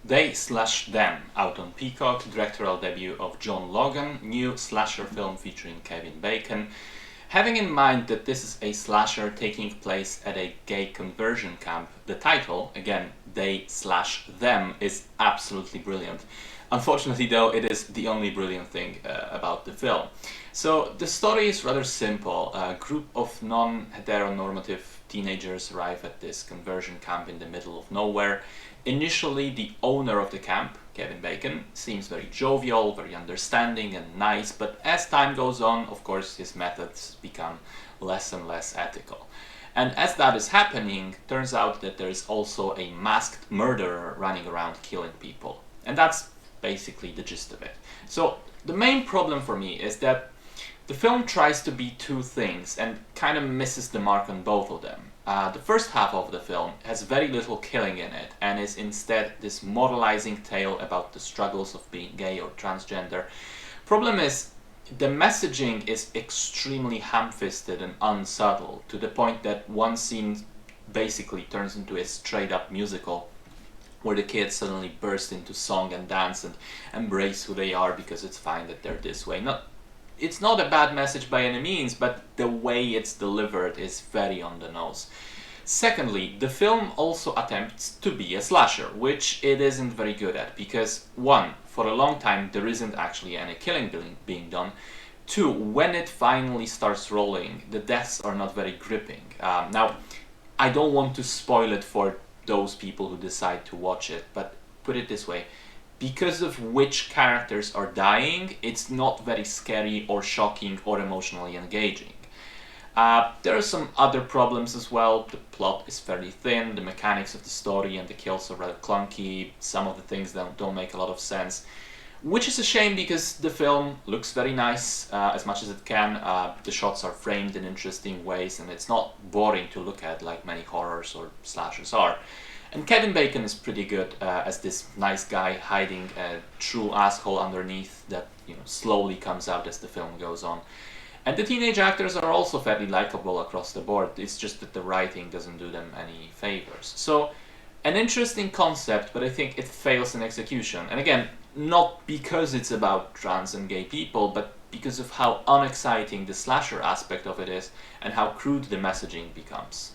They/Them, out on Peacock, directorial debut of John Logan, new slasher film featuring Kevin Bacon. Having in mind that this is a slasher taking place at a gay conversion camp, the title, again, They/Them, is absolutely brilliant. Unfortunately, though, it is the only brilliant thing about the film. So the story is rather simple. A group of non-heteronormative teenagers arrive at this conversion camp in the middle of nowhere. Initially, the owner of the camp, Kevin Bacon, seems very jovial, very understanding and nice, but as time goes on, of course, his methods become less and less ethical. And as that is happening, turns out that there is also a masked murderer running around killing people. And that's basically the gist of it. So the main problem for me is that the film tries to be two things and kind of misses the mark on both of them. The first half of the film has very little killing in it and is instead this moralizing tale about the struggles of being gay or transgender. Problem is, the messaging is extremely ham-fisted and unsubtle, to the point that one scene basically turns into a straight-up musical where the kids suddenly burst into song and dance and embrace who they are because it's fine that they're this way. It's not a bad message by any means, but the way it's delivered is very on the nose. Secondly, the film also attempts to be a slasher, which it isn't very good at, because one, for a long time there isn't actually any killing being done. Two, when it finally starts rolling, the deaths are not very gripping. Now, I don't want to spoil it for those people who decide to watch it, but put it this way. Because of which characters are dying, it's not very scary or shocking or emotionally engaging. There are some other problems as well. The plot is fairly thin, the mechanics of the story and the kills are rather clunky, some of the things don't make a lot of sense. Which is a shame because the film looks very nice as much as it can. The shots are framed in interesting ways and it's not boring to look at like many horrors or slashers are. And Kevin Bacon is pretty good as this nice guy hiding a true asshole underneath that slowly comes out as the film goes on. And the teenage actors are also fairly likable across the board. It's just that the writing doesn't do them any favors. So, an interesting concept, but I think it fails in execution. And again, not because it's about trans and gay people, but because of how unexciting the slasher aspect of it is and how crude the messaging becomes.